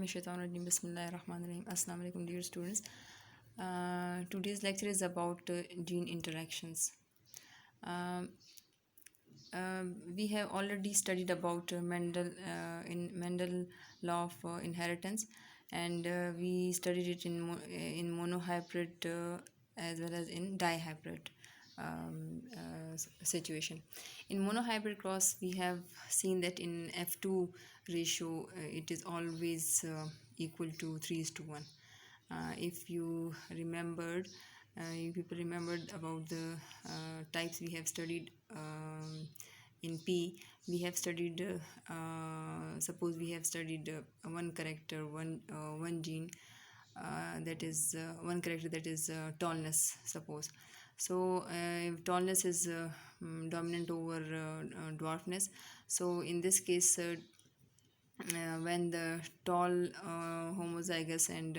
Minash-shaytanir-rajim. Bismillahir-rahmanir-rahim. Assalamu alaikum, dear students. Today's lecture is about gene interactions. Uh, we have already studied about Mendel law of inheritance, and we studied it in monohybrid as well as in dihybrid situation. In monohybrid cross, we have seen that in F2 ratio, it is always equal to 3:1. If you remembered, you people remembered about the types we have studied in P. We have studied, suppose we have studied one character, one gene, that is one character, that is tallness, suppose. So if tallness is dominant over dwarfness, so in this case, when the tall homozygous and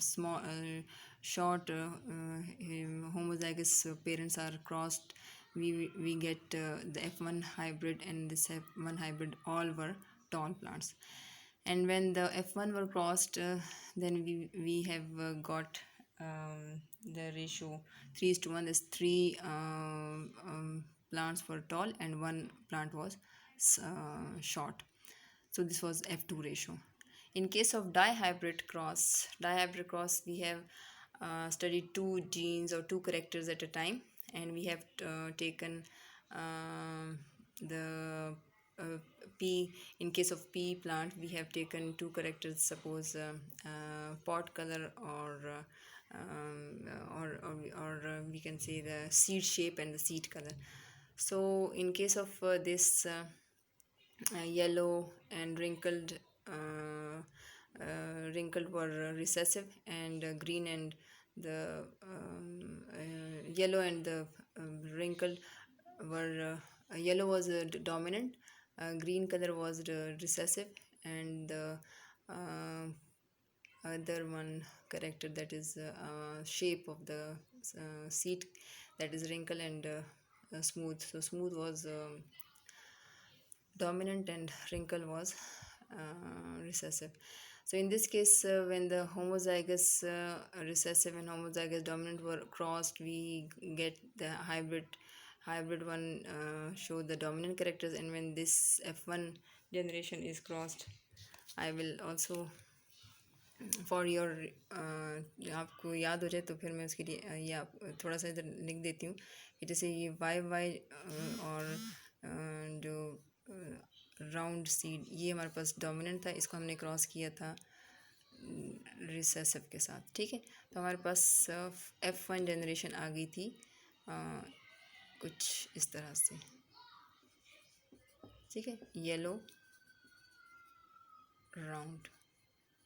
small short homozygous parents are crossed, we get the F1 hybrid, and this F1 hybrid all were tall plants. And when the F1 were crossed, then we have got the ratio 3:1. There's three plants were tall and one plant was short. So this was F2 ratio. In case of dihybrid cross, we have studied two genes or two characters at a time, and we have taken the P. In case of P plant, we have taken two characters, suppose pot color or we can say the seed shape and the seed color. So in case of this yellow and wrinkled were recessive, and green and the yellow and the wrinkled were yellow was dominant, green color was recessive, and the other one character, that is shape of the seed, that is wrinkle and smooth. So smooth was dominant and wrinkle was recessive. So in this case, when the homozygous recessive and homozygous dominant were crossed, we get the hybrid one show the dominant characters. And when this F1 generation is crossed, I will also for your आपको याद हो जाए तो फिर मैं उसके लिए ये आप थोड़ा सा इधर लिख देती हूँ कि जैसे ये वाई और जो राउंड सीड, ये हमारे पास डोमिनेंट था, इसको हमने क्रॉस किया था रिसेसिव के साथ. ठीक है, तो हमारे पास F1 जनरेशन आ गई थी कुछ इस तरह से. ठीक है, येलो राउंड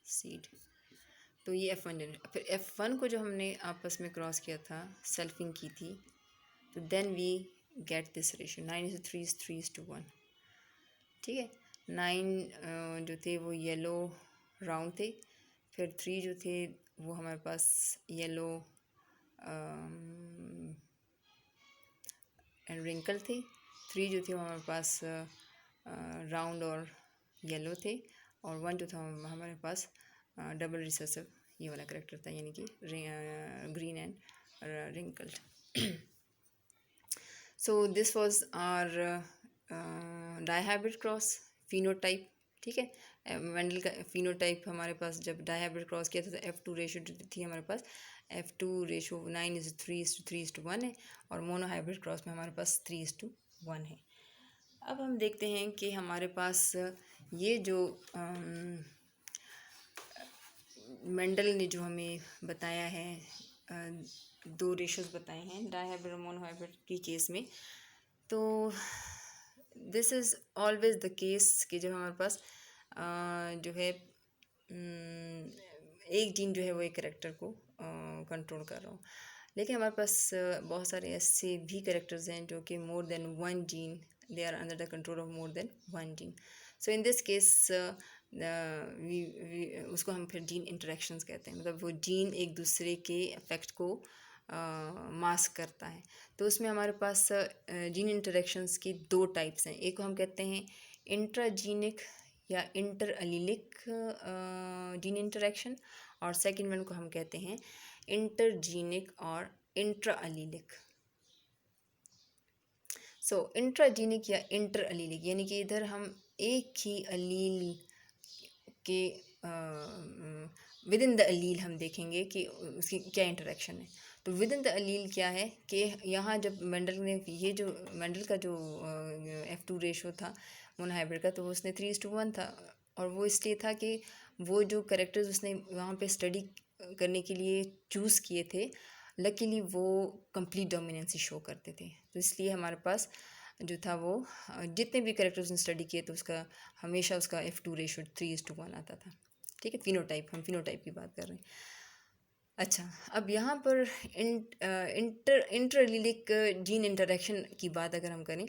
सीड. तो ये F1 जनरेशन. फिर F1 को जो हमने आपस में क्रॉस किया था, सेल्फिंग की थी, तो then we get this ratio 9:3:1. ठीक है, 9 जो थे वो येलो राउंड थे, फिर 3 जो थे वो हमारे पास येलो एंड रिंकल थे, 3 जो थे वो हमारे पास राउंड और येलो थे, और 1 जो था हमारे पास डबल रिसेसिव ये वाला करेक्टर था, यानी कि green and wrinkled. So this was our dihybrid cross phenotype. ठीक है, मेंडल का फिनोटाइप हमारे पास जब डायहाइब्रिड क्रॉस किया था तो F2 रेशो थी हमारे पास, F2 रेशो 9:3:1 है, और मोनोहाइब्रिड क्रॉस में हमारे पास 3:1 है. अब हम देखते हैं कि हमारे पास ये जो मेंडल ने जो हमें बताया है, दो रेशोज़ बताए हैं डायहाइब्रिड और मोनोहाइब्रिड की केस में. तो this is always the case कि जब हमारे पास जो है एक जीन जो है वो एक करेक्टर को कंट्रोल कर रहा हो, लेकिन हमारे पास बहुत सारे ऐसे भी करेक्टर्स हैं जो कि more than one gene, they are under the control of more than one gene. So in this case उसको हम फिर जीन इंटरेक्शंस कहते हैं, मतलब वो जीन एक दूसरे के इफेक्ट को मास्क करता है. तो उसमें हमारे पास जीन इंटरेक्शंस की दो टाइप्स हैं. एक को हम कहते हैं इंट्राजीनिक या इंटर अलीलिक जीन इंटरेक्शन, और सेकेंड वन को हम कहते हैं इंटरजीनिक और इंट्रा अलीलिक। सो इंट्राजीनिक या इंटर अलीलिक यानी कि इधर हम एक ही अलील के विद इन द अलील हम देखेंगे कि उसकी क्या इंटरेक्शन है। तो विद इन द अलील क्या है कि यहाँ जब मेंडल ने ये जो मेंडल का जो F2 रेशो था मोनोहाइब्रिड का, तो उसने 3:1 था, और वो इसलिए था कि वो जो करेक्टर्स उसने वहाँ पे स्टडी करने के लिए चूज़ किए थे, लकीली वो कंप्लीट डोमिनेंसी शो करते थे। तो इसलिए हमारे पास जो था वो जितने भी करेक्टर्स उसने स्टडी किए तो उसका हमेशा उसका F2 रेशो 3:1 आता था। ठीक है, फिनोटाइप, हम फिनोटाइप की बात कर रहे हैं। अच्छा, अब यहाँ पर इंटरलिलिक जीन इंटरेक्शन की बात अगर हम करें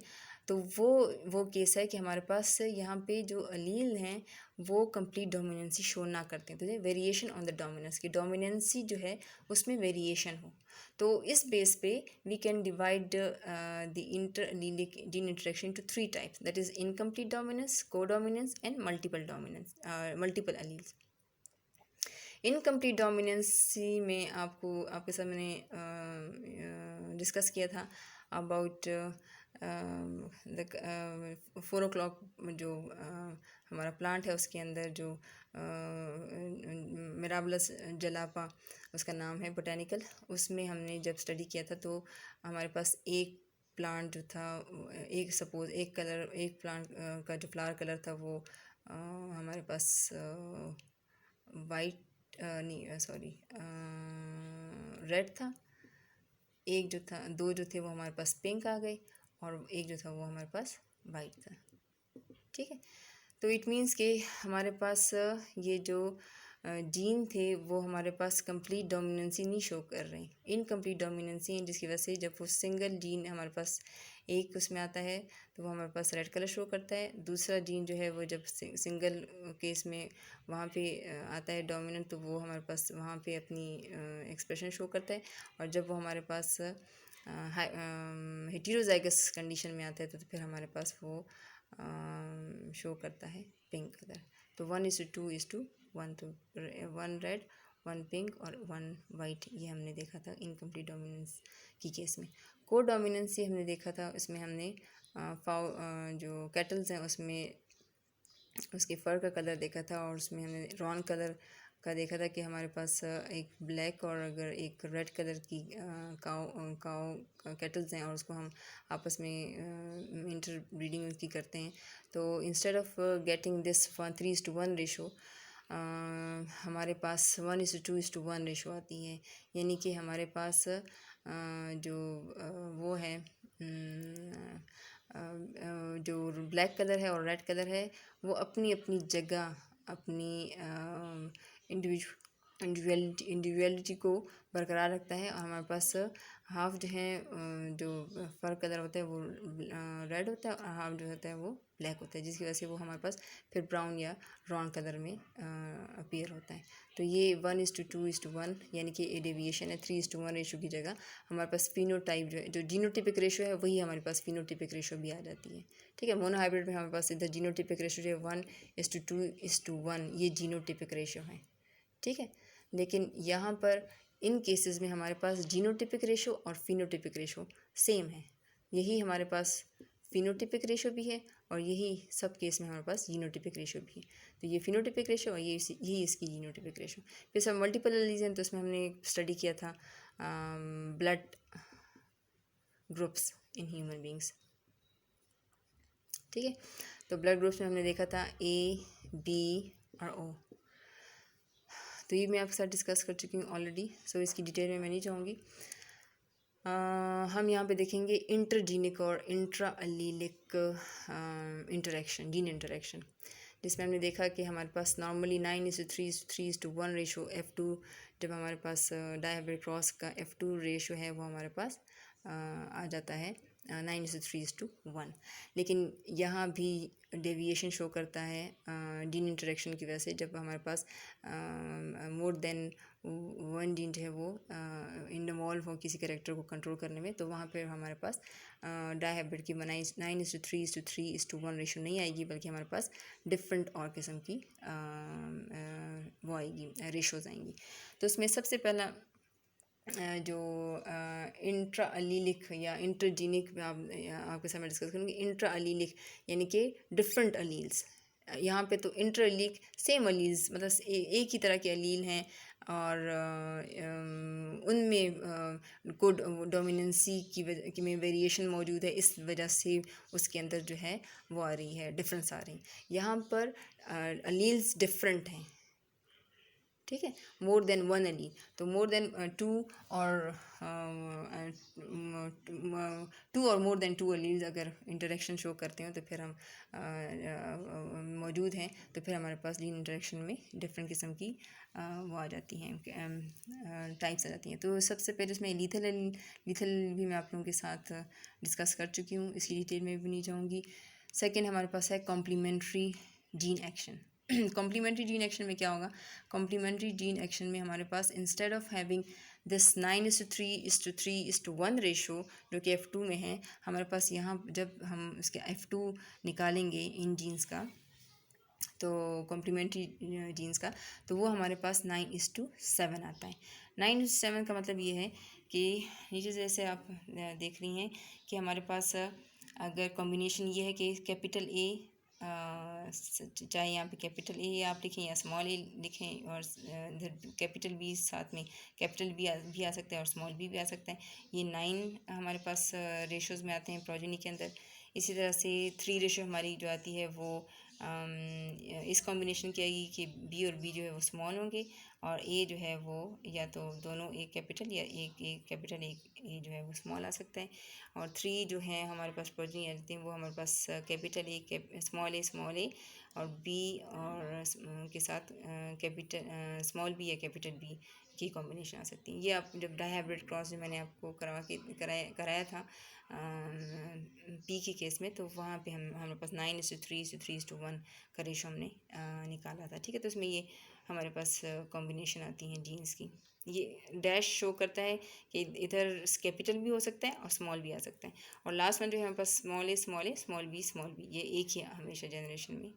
तो वो केस है कि हमारे पास यहाँ पे जो अलील हैं वो कंप्लीट डोमिनेंसी शो ना करते हैं, तो वेरिएशन ऑन द डोमिनेंस की डोमिनेंसी जो है उसमें वेरिएशन हो। तो इस बेस पे we can divide the interallelic gene interaction to 3 types, that is incomplete dominance, codominance and multiple dominance, multiple alleles. Incomplete dominancy में आपके साथ मैंने डिस्कस किया था अबाउट द 4 o'clock जो हमारा प्लांट है उसके अंदर जो मिराबलस जलापा उसका नाम है बोटेनिकल, उसमें हमने जब स्टडी किया था तो हमारे पास एक प्लांट जो था, एक सपोज एक प्लांट का जो फ्लावर कलर था वो हमारे पास वाइट नहीं सॉरी रेड था, एक जो था, दो जो थे वो हमारे पास पिंक आ गए, और एक जो था वो हमारे पास वाइट था। ठीक है, तो इट मीन्स कि हमारे पास ये जो जीन थे वो हमारे पास कंप्लीट डोमिनेंसी नहीं शो कर रहे हैं, इनकम्प्लीट डोमिनेंसी है, जिसकी वजह से जब वो सिंगल जीन हमारे पास एक उसमें आता है तो वो हमारे पास रेड कलर शो करता है, दूसरा जीन जो है वो जब सिंगल केस में वहाँ पे आता है डोमिनेंट, तो वो हमारे पास वहाँ पे अपनी एक्सप्रेशन शो करता है, और जब वो हमारे पास हेटेरोजाइगस कंडीशन में आता है तो फिर हमारे पास वो शो करता है पिंक कलर। तो 1:2:1, तो 1 रेड 1 पिंक और 1 वाइट, ये हमने देखा था इनकम्प्लीट डोमिनेंस की केस में। को डोमिनेंसी हमने देखा था, इसमें हमने जो कैटल्स हैं उसमें उसके फर का कलर देखा था, और उसमें हमने रॉन कलर का देखा था कि हमारे पास एक ब्लैक और अगर एक रेड कलर की काउ कैटल्स हैं और उसको हम आपस में इंटर ब्रीडिंग उसकी करते हैं, तो instead of getting this 3:1 ratio हमारे पास 1:2:1 रेशो आती है, यानी कि हमारे पास जो वो है जो ब्लैक कलर है और रेड कलर है वो अपनी अपनी जगह अपनी इंडिविजुअलिटी को बरकरार रखता है, और हमारे पास हाफ जो है जो फर कलर होता है वो रेड होता है और हाफ जो होता है वो ब्लैक होता है, जिसकी वजह से वो हमारे पास फिर ब्राउन या रॉन कलर में अपीयर होता है। तो ये 1:2:1 यानी कि ए डेविएशन है, 3:1 रेशो की जगह हमारे पास फिनोटाइप जो है, जो जीनोटिपिक रेशो है वही हमारे पास फिनोटिपिक रेशो भी आ जाती है। ठीक है, मोनोहाइब्रिड में हमारे पास इधर जीनोटिपिक रेशो जो है 1:2:1 ये जीनोटिपिक रेशो है। ठीक है, लेकिन यहाँ पर इन केसेस में हमारे पास जीनोटिपिक रेशो और फिनोटिपिक रेशो सेम है, यही हमारे पास फिनोटिपिक रेशो भी है और यही सब केस में हमारे पास जीनोटिपिक रेशो भी है। तो ये फिनोटिपिक रेशो और यही इसकी जीनोटिपिक रेशो। फिर सब मल्टीपल एलीजन, तो उसमें हमने स्टडी किया था blood groups in human beings. ठीक है, तो ब्लड ग्रुप्स में हमने देखा था A, B और O, तो ये मैं आपके साथ डिस्कस कर चुकी हूँ ऑलरेडी, सो इसकी डिटेल में मैं नहीं जाऊँगी। हम यहाँ पे देखेंगे इंटरजीनिक और intra allelic interaction, gene interaction, जिसमें हमने देखा कि हमारे पास नॉर्मली 9:3:1 रेशो F2, जब हमारे पास डायहाइब्रिड क्रॉस का F2 रेशो है वो हमारे पास आ जाता है 9:3:1। लेकिन यहाँ भी डेविएशन शो करता है जीन इंटरेक्शन की वजह से। जब हमारे पास मोर देन वन जीन जो है वो इन्वॉल्व हो किसी कैरेक्टर को कंट्रोल करने में, तो वहाँ पे हमारे पास डायहाइब्रिड की 9:3:3:1 रेशो नहीं आएगी, बल्कि हमारे पास डिफरेंट और किस्म की वो आएगी, रेशोज़ आएंगी। तो उसमें सबसे पहला जो इंट्रा अलीलिक या इंटरजीनिक आपके सामने डिस्कस करूँगी। इंट्रा अलीलिक यानी कि डिफरेंट अलील्स। यहाँ पे तो इंटर अलील सेम अलील्स, मतलब एक ही तरह के अलील हैं, और उनमें कोड डोमिनेंसी की में वेरिएशन मौजूद है। इस वजह से उसके अंदर जो है वो आ रही है, डिफरेंस आ रही है। यहाँ पर अलील्स डिफरेंट हैं, ठीक है, मोर देन वन अलील। तो मोर देन टू और मोर देन 2 अलील्स अगर इंटरेक्शन शो करते हैं तो फिर हम मौजूद हैं, तो फिर हमारे पास जीन इंटरेक्शन में डिफरेंट किस्म की वो आ जाती हैं, टाइप्स आ जाती हैं। तो सबसे पहले इसमें लीथल भी मैं आप लोगों के साथ डिस्कस कर चुकी हूँ, इसकी डिटेल में भी नहीं जाऊँगी। सेकेंड हमारे पास है complementary gene action. Complementary gene action में क्या होगा? कॉम्प्लीमेंट्री जीन एक्शन में हमारे पास instead of having this 9:3:3:1 ratio जो कि F2 में है, हमारे पास यहाँ जब हम इसके F2 निकालेंगे इन जीन्स का, तो कॉम्प्लीमेंट्री जीन्स का, तो वो हमारे पास 9:7 आता है। 9:7 का मतलब ये है कि नीचे जैसे आप देख रही हैं कि हमारे पास अगर कॉम्बिनेशन ये है कि कैपिटल ए, चाहे यहाँ पे कैपिटल ए आप लिखें या स्मॉल ए लिखें, और इधर कैपिटल बी साथ में, कैपिटल भी आ सकता है और स्मॉल बी भी आ सकता है। ये 9 हमारे पास रेशोज़ में आते हैं प्रोजेनी के अंदर। इसी तरह से 3 रेशो हमारी जो आती है वो इस कॉम्बिनेशन की आएगी कि बी और बी जो है वो स्मॉल होंगे, और ए जो है वो या तो दोनों एक कैपिटल या एक कैपिटल एक ए जो है वो स्मॉल आ सकता है। और 3 जो है हमारे पास प्रोजेनी आती हैं वो हमारे पास कैपिटल ए स्मॉल ए और बी और के साथ कैपिटल स्मॉल बी या कैपिटल बी की कॉम्बिनेशन आ सकती है। ये आप जब डायहाइब्रिड क्रॉस जो मैंने आपको कराया था पी के केस में, तो वहाँ पे हमारे पास 9:3:3:1 का रेशो हमने निकाला था, ठीक है। तो इसमें ये हमारे पास कॉम्बिनेशन आती हैं जीन्स की। ये डैश शो करता है कि इधर कैपिटल भी हो सकता है और स्मॉल भी आ सकता है, और लास्ट में जो है हमारे पास स्मॉल ए स्मॉल बी, ये एक ही हमेशा जनरेशन में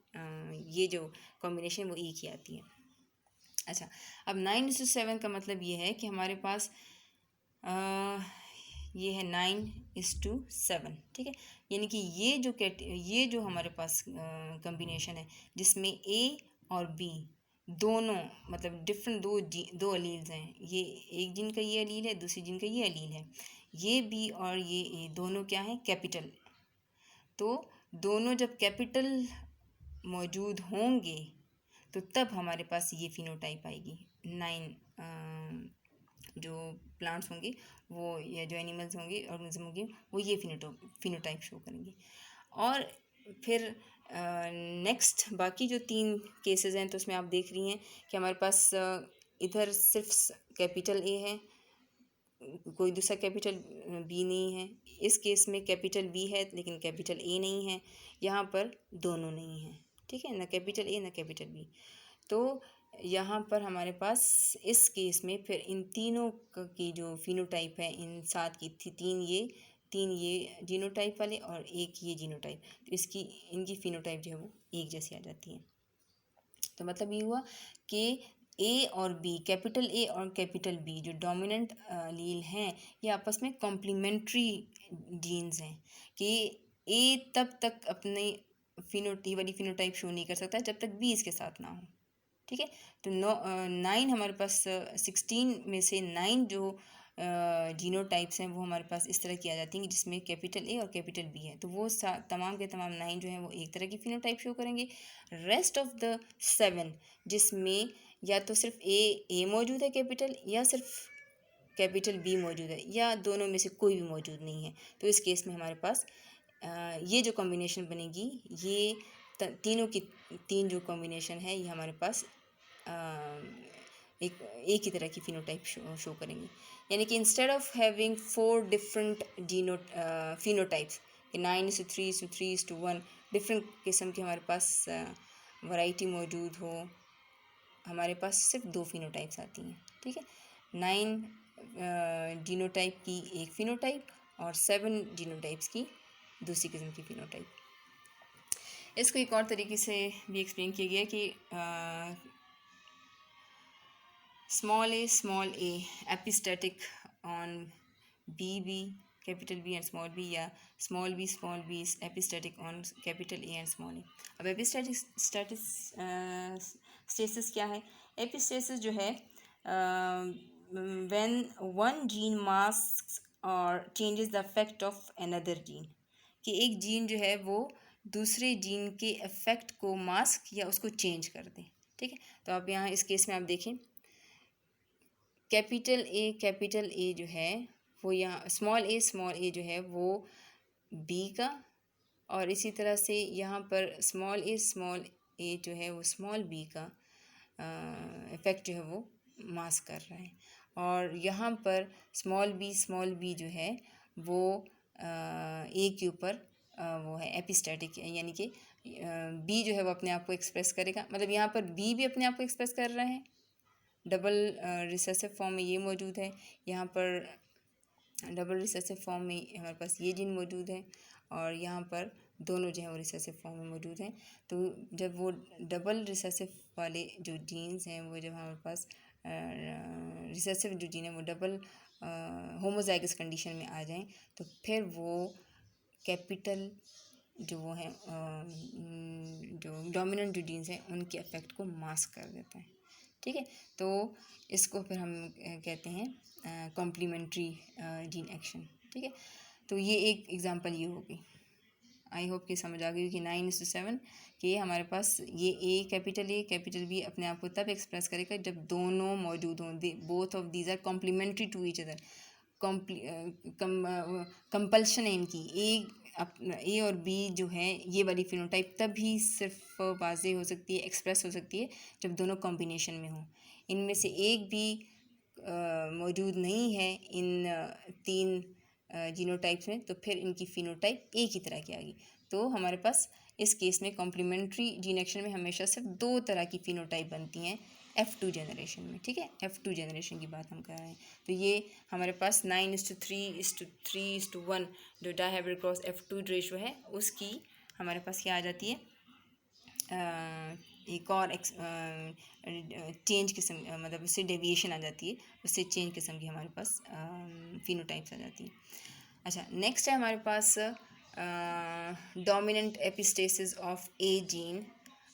ये जो कॉम्बिनेशन वो एक ही आती है। अच्छा, अब 9:7 का मतलब ये है कि हमारे पास ये है 9:7, ठीक है। यानी कि ये जो हमारे पास कॉम्बिनेशन है जिसमें ए और बी दोनों मतलब डिफरेंट दो अलील्स हैं, ये एक जिन का ये अलील है, दूसरी जिन का ये अलील है, ये बी और ये ए दोनों क्या हैं? कैपिटल। तो दोनों जब कैपिटल मौजूद होंगे तो तब हमारे पास ये फिनोटाइप आएगी। 9 जो प्लांट्स होंगे वो या जो एनिमल्स होंगे, ऑर्गेनिज्म होंगे, वो ये फिनोटाइप शो करेंगे। और फिर नेक्स्ट बाकी जो 3 केसेस हैं, तो उसमें आप देख रही हैं कि हमारे पास इधर सिर्फ कैपिटल ए है, कोई दूसरा कैपिटल बी नहीं है। इस केस में कैपिटल बी है लेकिन कैपिटल ए नहीं है। यहाँ पर दोनों नहीं हैं, ठीक है, ना कैपिटल ए ना कैपिटल बी। तो यहाँ पर हमारे पास इस केस में फिर इन तीनों की जो फिनोटाइप है, इन 7 की थी, 3 ये जीनोटाइप वाले और एक ये जीनोटाइप, तो इनकी फिनोटाइप जो है वो एक जैसी आ जाती है। तो मतलब ये हुआ कि ए और बी, कैपिटल ए और कैपिटल बी जो डोमिनेंट लील हैं, ये आपस में कॉम्प्लीमेंट्री जीन्स हैं कि ए तब तक अपनी वाली फिनोटाइप शो नहीं कर सकता जब तक बी इसके साथ ना हो, ठीक है। तो 9 हमारे पास 16 में से 9 जो जीनोटाइप्स हैं वो हमारे पास इस तरह की आ जाती हैं जिसमें कैपिटल ए और कैपिटल बी है, तो वो तमाम के तमाम 9 जो हैं वो एक तरह की फिनोटाइप शो करेंगे। रेस्ट ऑफ द 7 जिसमें या तो सिर्फ ए मौजूद है कैपिटल, या सिर्फ कैपिटल बी मौजूद है, या दोनों में से कोई भी मौजूद नहीं है, तो इस केस में हमारे पास ये जो कॉम्बिनेशन बनेगी, ये तीनों की 3 जो कॉम्बिनेशन है ये हमारे पास एक ही तरह की फिनोटाइप शो करेंगे। यानी कि instead of having 4 different phenotypes, 9:3:3:1 different किस्म के हमारे पास वैरायटी मौजूद हो, हमारे पास सिर्फ 2 फिनोटाइप्स आती हैं। ठीक है, 9 जीनोटाइप की एक फिनोटाइप और 7 जीनोटाइप्स की दूसरी किस्म की फिनोटाइप। इसको एक और तरीके से भी एक्सप्लेन किया गया कि small a epistatic on B capital B and small b, या small b is epistatic on capital A and small a। अब epistatic status क्या है? Epistasis जो है when one gene masks or changes the effect of another gene, कि एक gene जो है वो दूसरे जीन के इफ़ेक्ट को मास्क या उसको चेंज कर दे। ठीक है, तो आप यहाँ इस केस में आप देखें, कैपिटल ए जो है वो यहाँ स्मॉल ए जो है वो बी का, और इसी तरह से यहाँ पर स्मॉल ए जो है वो स्मॉल बी का इफ़ेक्ट जो है वो मास्क कर रहा है। और यहाँ पर स्मॉल बी जो है वो ए के ऊपर वो है एपिस्टैटिक, यानी कि बी जो है वो अपने आप को एक्सप्रेस करेगा। मतलब यहाँ पर बी भी अपने आप को एक्सप्रेस कर रहा है, डबल रिसेसिव फॉर्म में ये मौजूद है, यहाँ पर डबल रिसेसिव फॉर्म में हमारे पास ये जीन मौजूद है, और यहाँ पर दोनों जो है वो रिसेसिव फॉर्म में मौजूद हैं। तो जब वो डबल रिसेसिव वाले जो जीन्स हैं वो जब हमारे पास रिसेसिव जो जीन है वो डबल होमोजाइगस कंडीशन में आ जाएं, तो फिर वो कैपिटल जो वो हैं जो डोमिनेंट जो जीन्स हैं उनके इफ़ेक्ट को मास्क कर देता है। ठीक है, तो इसको फिर हम कहते हैं कॉम्प्लीमेंट्री जीन एक्शन। ठीक है, तो ये एक एग्जांपल ये होगी। आई होप कि समझ आ गई कि 9:7 कि हमारे पास ये ए कैपिटल बी अपने आप को तब एक्सप्रेस करेगा जब दोनों मौजूद हों, both of these are complementary to each other. Compulsion है इनकी, ए और बी जो है ये वाली फिनोटाइप तभी सिर्फ वाज़ेह हो सकती है, एक्सप्रेस हो सकती है जब दोनों कॉम्बिनेशन में हों। इनमें से एक भी मौजूद नहीं है इन 3 जीनोटाइप्स में, तो फिर इनकी फिनोटाइप एक ही तरह की आएगी। तो हमारे पास इस केस में कॉम्प्लीमेंट्री जीन एक्शन में हमेशा सिर्फ 2 तरह की फिनोटाइप बनती हैं F2 जनरेशन में। ठीक है, F2 जनरेशन की बात हम कर रहे हैं। तो ये हमारे पास 9:3:3:1 जो डायहाइब्रिड क्रॉस F2 रेशो है उसकी हमारे पास क्या आ जाती है, एक और चेंज किस्म, मतलब उससे डेविएशन आ जाती है, उससे चेंज किस्म की हमारे पास फिनोटाइप्स आ जाती हैं। अच्छा, नेक्स्ट है हमारे पास dominant epistasis of A gene,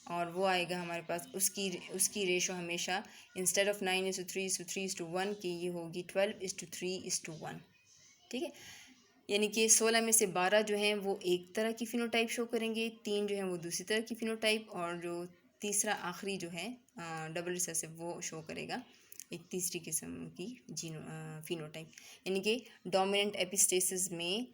और वो आएगा हमारे पास उसकी रेशो हमेशा इंस्टेड ऑफ 9:3:3:1 की ये होगी 12:3:1। ठीक है, यानी कि 16 में से 12 जो हैं वो एक तरह की फिनोटाइप शो करेंगे, 3 जो हैं वो दूसरी तरह की फिनोटाइप, और जो तीसरा आखिरी जो है डबल रिसेसिव वो शो करेगा एक तीसरी किस्म की फिनोटाइप। यानी कि डोमिनेंट एपिस्टेसिस में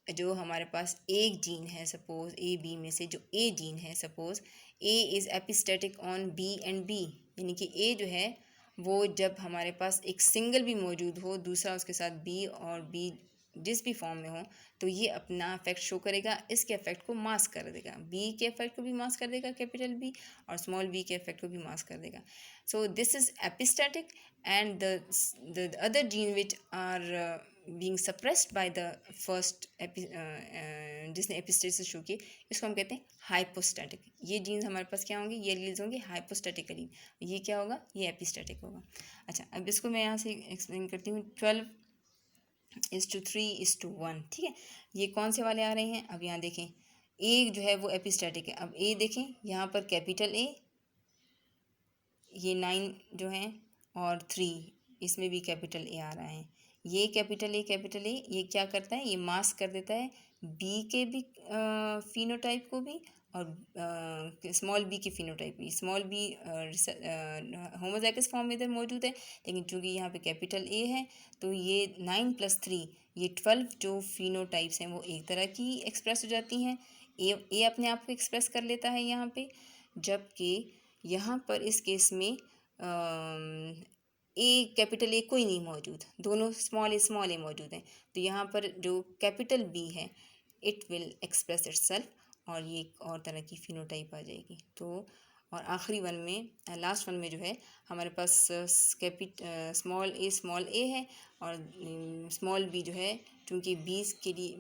जो हमारे पास एक जीन है, सपोज ए बी में से जो ए जीन है, suppose A is epistatic on B and B, यानी कि ए जो है वो जब हमारे पास एक सिंगल भी मौजूद हो, दूसरा उसके साथ बी और बी जिस भी फॉर्म में हो, तो ये अपना इफेक्ट शो करेगा, इसके इफेक्ट को मास्क कर देगा, बी के इफेक्ट को भी मास्क कर देगा कैपिटल बी, और स्मॉल बी के इफेक्ट को भी मास्क कर देगा। So this is epistatic, and the other gene which are being suppressed by the first जिसने एपिस्टेसिस शो की, इसको हम कहते हैं हाइपोस्टैटिक। ये जीन्स हमारे पास क्या होंगे, ये रिलीज होंगे हाइपोस्टैटिकली, ये क्या होगा, ये एपिस्टैटिक होगा। अच्छा, अब इसको मैं यहाँ से एक्सप्लेन करती हूँ। 12:3:1। ठीक है, ये कौन से वाले आ रहे हैं, अब यहाँ देखें, ए जो है वो एपिस्टैटिक है। अब ए देखें, यहाँ पर कैपिटल ए, ये 9 जो है, और 3 इसमें भी कैपिटल ए आ रहा है। ये कैपिटल ए ये क्या करता है, ये मास्क कर देता है बी के भी फिनोटाइप को भी, और स्मॉल बी की फिनोटाइप भी। स्मॉल बी होमोजाइगस फॉर्म में इधर मौजूद है, लेकिन चूंकि यहाँ पे कैपिटल ए है, तो ये 9 + 3 ये 12 जो फिनोटाइप्स हैं वो एक तरह की एक्सप्रेस हो जाती हैं। ए अपने आप को एक्सप्रेस कर लेता है यहाँ पे, जबकि यहाँ पर इस केस में ए कैपिटल ए कोई नहीं मौजूद, दोनों स्मॉल ए मौजूद हैं। तो यहाँ पर जो कैपिटल बी है इट विल एक्सप्रेस इटसेल्फ और ये एक और तरह की फिनोटाइप आ जाएगी। तो और आखिरी वन में, लास्ट वन में जो है हमारे पास स्मॉल ए है और स्मॉल बी जो है, चूँकि बी के लिए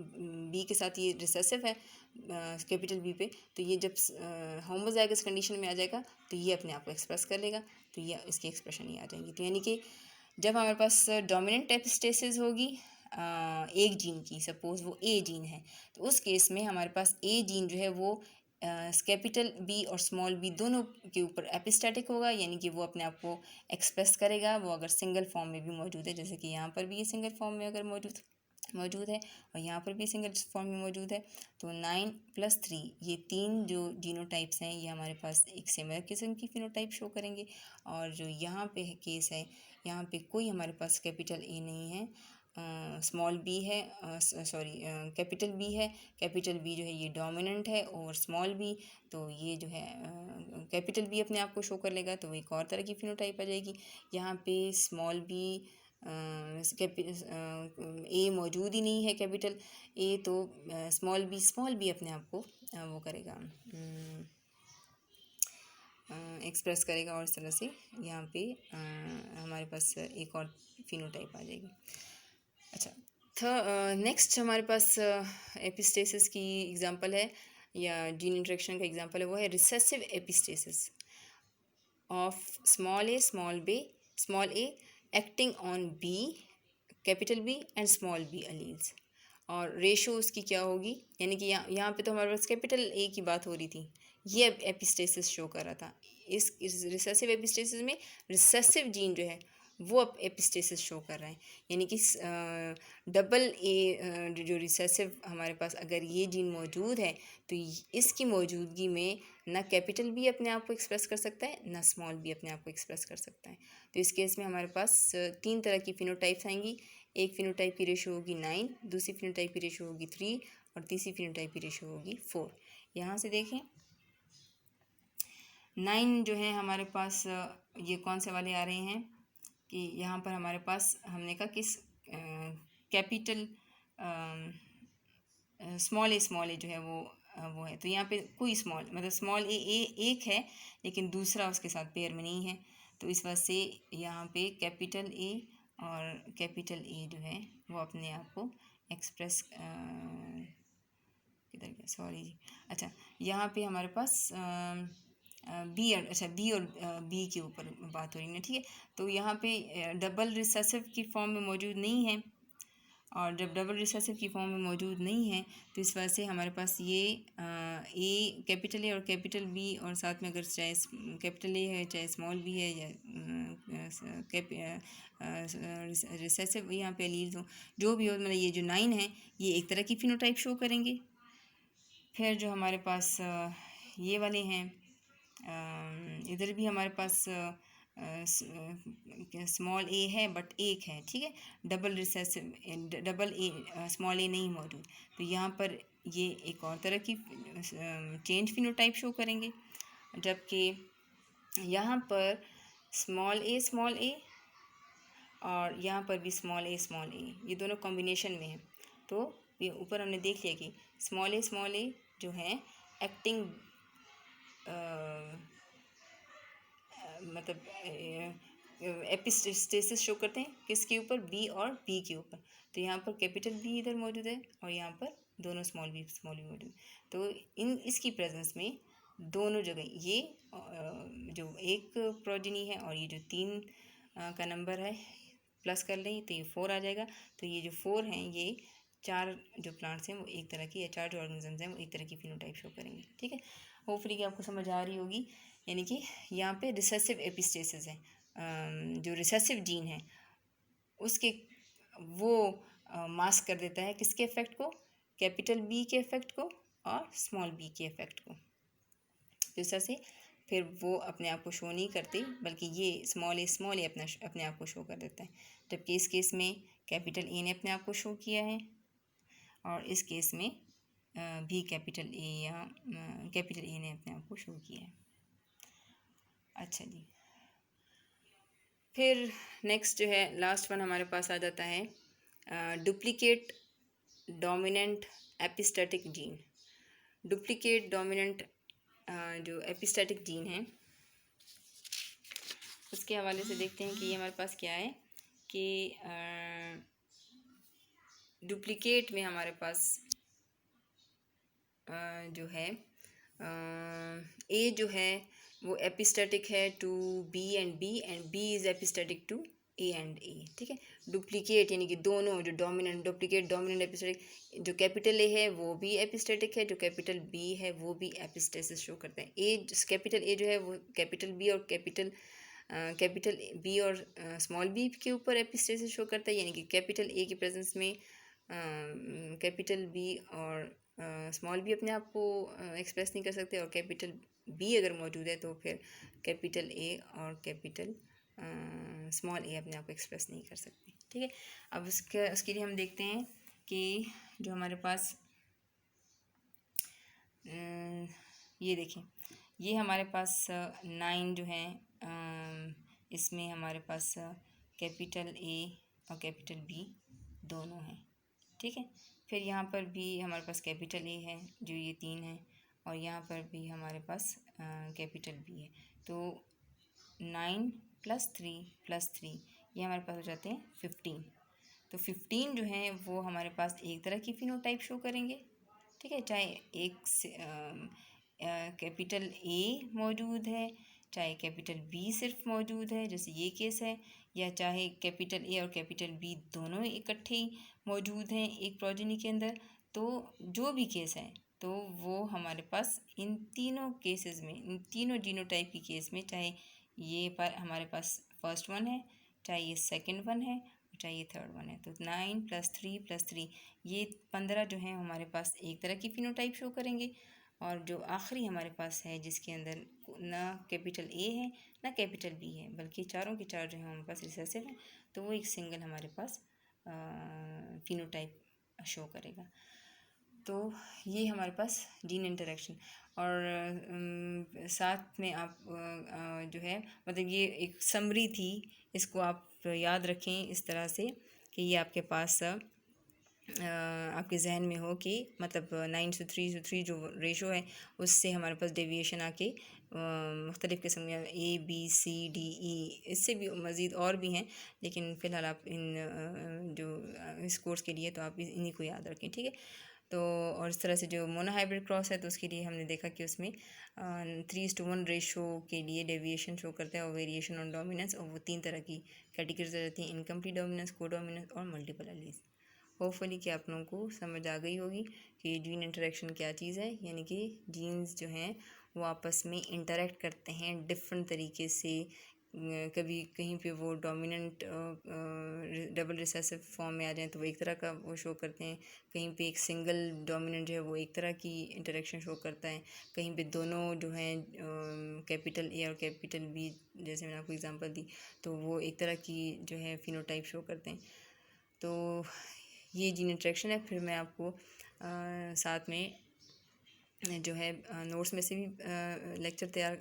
बी के साथ ये रिसेसिव है कैपिटल बी पे, तो ये जब होमोजाइगस कंडीशन में आ जाएगा तो ये अपने आप को एक्सप्रेस कर लेगा, तो ये इसकी एक्सप्रेशन ही आ जाएंगी। तो यानी कि जब हमारे पास डोमिनेंट एपिस्टेसिस होगी एक जीन की, सपोज वो ए जीन है, तो उस केस में हमारे पास ए जीन जो है वो कैपिटल बी और स्मॉल बी दोनों के ऊपर एपिस्टैटिक होगा, यानी कि वो अपने आप को एक्सप्रेस करेगा। वो अगर सिंगल फॉर्म में भी मौजूद है, जैसे कि यहाँ पर भी ये सिंगल फॉर्म में अगर मौजूद है और यहाँ पर भी सिंगल फॉर्म में मौजूद है, तो 9+3 ये तीन जो जीनोटाइप्स हैं ये हमारे पास एक सिमिलर किस्म की फिनोटाइप शो करेंगे। और जो यहाँ पे केस है, यहाँ पे कोई हमारे पास कैपिटल ए नहीं है, स्मॉल बी है, सॉरी कैपिटल बी है। कैपिटल बी जो है ये डोमिनेंट है और स्मॉल बी, तो ये जो है कैपिटल बी अपने आप को शो कर लेगा, तो वो एक और तरह की फिनोटाइप आ जाएगी। यहाँ पे स्मॉल बी ए मौजूद ही नहीं है कैपिटल ए, तो स्मॉल बी अपने आप को वो करेगा, एक्सप्रेस करेगा और इस तरह से यहाँ पे हमारे पास एक और फिनोटाइप आ जाएगी। अच्छा, नेक्स्ट हमारे पास एपिस्टेसिस की एग्जांपल है या जीन इंटरेक्शन का एग्जांपल है, वो है recessive epistasis of small A acting on B, capital B and small B alleles. और रेशो उसकी क्या होगी, यानी कि यहाँ पे तो हमारे पास कैपिटल ए की बात हो रही थी, ये एपिस्टेसिस शो कर रहा था। इस रिसेसिव एपिस्टेसिस में रिसेसिव जीन जो है वो अब एपिस्टेसिस शो कर रहा है, यानी कि डबल ए जो रिसेसिव हमारे पास अगर ये जीन मौजूद है तो इसकी मौजूदगी में ना कैपिटल बी अपने आप को एक्सप्रेस कर सकता है, ना स्मॉल बी अपने आप को एक्सप्रेस कर सकता है। तो इस केस में हमारे पास तीन तरह की फिनोटाइप्स आएंगी। एक फिनोटाइप की रेशो होगी 9, दूसरी फिनोटाइप की रेशो होगी 3 और तीसरी फिनोटाइप की रेशो होगी 4। यहाँ से देखें 9 जो है हमारे पास ये कौन से वाले आ रहे हैं कि यहाँ पर हमारे पास हमने कहा किस कैपिटल स्मॉल ए जो है वो है, तो यहाँ पे कोई स्मॉल मतलब स्मॉल ए एक है लेकिन दूसरा उसके साथ पेयर में नहीं है, तो इस वजह से यहाँ पे कैपिटल ए और कैपिटल ए जो है वो अपने आप को एक्सप्रेस किधर गया, सॉरी जी। अच्छा, यहाँ पे हमारे पास बी और बी के ऊपर बात हो रही है, ठीक है। तो यहाँ पे डबल रिसेसिव की फॉर्म में मौजूद नहीं है, और जब डबल रिसेसिव की फॉर्म में मौजूद नहीं है तो इस वजह से हमारे पास ये ए कैपिटल ए और कैपिटल बी और साथ में अगर चाहे कैपिटल ए है चाहे स्मॉल बी है या रिसेसिव यहाँ पे एलील्स हो, जो भी हो, मतलब ये जो 9 है ये एक तरह की फिनोटाइप शो करेंगे। फिर जो हमारे पास ये वाले हैं, इधर भी हमारे पास स्मॉल ए है बट एक है, ठीक है, डबल ए स्मॉल ए नहीं मौजूद, तो यहाँ पर ये एक और तरह की चेंज फिनोटाइप शो करेंगे। जबकि यहाँ पर स्मॉल ए और यहाँ पर भी स्मॉल ए ये दोनों कॉम्बिनेशन में है, तो ये ऊपर हमने देख लिया कि स्मॉल ए जो है एक्टिंग मतलब एपिस्टेसिस शो करते हैं किसके ऊपर, बी और बी के ऊपर। तो यहाँ पर कैपिटल बी इधर मौजूद है और यहाँ पर दोनों स्मॉल बी मौजूद। तो इसकी प्रेजेंस में दोनों जगह ये जो एक प्रोजेनी है और ये जो 3 का नंबर है प्लस कर लें तो ये 4 आ जाएगा। तो ये जो 4 हैं ये 4 जो प्लांट्स हैं वो एक तरह की, या 4 जो ऑर्गेनिजम्स हैं वो एक तरह की फिनोटाइप शो करेंगे, ठीक है। होपफुली कि आपको समझ आ रही होगी, यानी कि यहाँ पे रिसेसिव एपिस्टेसिस है, जो रिसेसिव जीन है उसके वो मास्क कर देता है किसके इफेक्ट को, कैपिटल बी के इफेक्ट को और स्मॉल बी के इफेक्ट को। तो इस तरह से फिर वो अपने आप को शो नहीं करते, बल्कि ये स्मॉल ए अपने आप को शो कर देता है, जबकि इस केस में कैपिटल ए ने अपने आप को शो किया है और इस केस में भी कैपिटल ए ने अपने आप को शो किया है। अच्छा जी, फिर नेक्स्ट जो है लास्ट वन हमारे पास आ जाता है duplicate dominant epistatic gene. Duplicate dominant जो एपिस्टेटिक जीन है उसके हवाले से देखते हैं कि ये हमारे पास क्या है कि डुप्लीकेट में हमारे पास जो है ए जो है वो एपिस्टेटिक है to B and B is epistatic to A and A. ठीक है, डुप्लीकेट यानी कि दोनों जो डोमिनेंट डुप्लीकेट डोमिनेंट एपिस्टेटिक, जो कैपिटल ए है वो भी एपिस्टेटिक है, जो कैपिटल बी है वो भी एपिस्टेसिस शो करता है। ए कैपिटल ए जो है वो कैपिटल बी और कैपिटल बी और स्मॉल बी के ऊपर एपिस्टेसिस शो करता है, यानी कि कैपिटल ए की प्रेजेंस में कैपिटल बी और स्मॉल बी अपने आप को एक्सप्रेस नहीं कर सकते, और कैपिटल बी अगर मौजूद है तो फिर कैपिटल ए और कैपिटल स्मॉल ए अपने आप को एक्सप्रेस नहीं कर सकते। ठीक है, अब उसके लिए हम देखते हैं कि जो हमारे पास ये देखें, ये हमारे पास 9 जो है इसमें हमारे पास कैपिटल ए और कैपिटल बी दोनों हैं। ठीक है, फिर यहाँ पर भी हमारे पास कैपिटल ए है जो ये 3 है, और यहाँ पर भी हमारे पास कैपिटल बी है। तो 9 + 3 ये हमारे पास हो जाते हैं 15। तो 15 जो हैं वो हमारे पास एक तरह की फिनोटाइप शो करेंगे। ठीक है, चाहे एक कैपिटल ए मौजूद है, चाहे कैपिटल बी सिर्फ मौजूद है जैसे ये केस है, या चाहे कैपिटल ए और कैपिटल बी दोनों इकट्ठे ही मौजूद हैं एक प्रोजेनी के अंदर, तो जो भी केस है तो वो हमारे पास इन तीनों केसेस में, इन तीनों जीनोटाइप की केस में, चाहे ये पर हमारे पास फर्स्ट वन है, चाहे ये सेकंड वन है, चाहे ये थर्ड वन है, तो 9 + 3 ये 15 जो हैं हमारे पास एक तरह की फिनोटाइप शो करेंगे। और जो आखिरी हमारे पास है जिसके अंदर ना कैपिटल ए है ना कैपिटल बी है, बल्कि चारों के चार जो हैं हमारे पास रिसेसिव हैं, तो वो एक सिंगल हमारे पास फिनोटाइप शो करेगा। तो ये हमारे पास जीन इंटरेक्शन, और साथ में आप जो है मतलब ये एक समरी थी, इसको आप याद रखें इस तरह से कि ये आपके पास आपके जहन में हो कि मतलब 9:3 जो रेशो है उससे हमारे पास डेविएशन आके मुख्तलिफ़ किस्म के ABCDE, इससे भी मज़ीद और भी हैं, लेकिन फ़िलहाल आप इन जो इस कोर्स के लिए तो आप इन्हीं को याद रखें। ठीक है, तो और इस तरह से जो मोनोहाइब्रिड क्रॉस है तो उसके लिए हमने देखा कि उसमें 3:1 रेशो के लिए डेविएशन शो करता है और वेरिएशन ऑन डोमिनेंस, और वो 3 तरह की कैटेगरीज रहती हैं, इनकम्प्लीट डोमिनेंस, को डोमिनेंस और मल्टीपल एलीज। होपफुली कि आप लोगों को समझ आ गई होगी कि जीन इंटरेक्शन क्या चीज़ है, यानी कि जीन्स जो हैं वो आपस में इंटरेक्ट करते हैं डिफरेंट तरीके से। कभी कहीं पे वो डोमिनेंट डबल रिसेसिव फॉर्म में आ जाएं तो वो एक तरह का वो शो करते हैं, कहीं पे एक सिंगल डोमिनेंट जो है वो एक तरह की इंटरेक्शन शो करता है, कहीं पे दोनों जो हैं कैपिटल ए और कैपिटल बी, जैसे मैंने आपको एग्जांपल दी, तो वो एक तरह की जो है फिनोटाइप शो करते हैं। तो ये जीन इंटरेक्शन है। फिर मैं आपको साथ में जो है नोट्स में से भी लेक्चर तैयार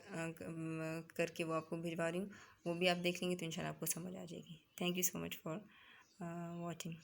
करके वो आपको भिजवा रही हूँ, वो भी आप देख लेंगे तो इंशाल्लाह आपको समझ आ जाएगी। Thank you so much for watching.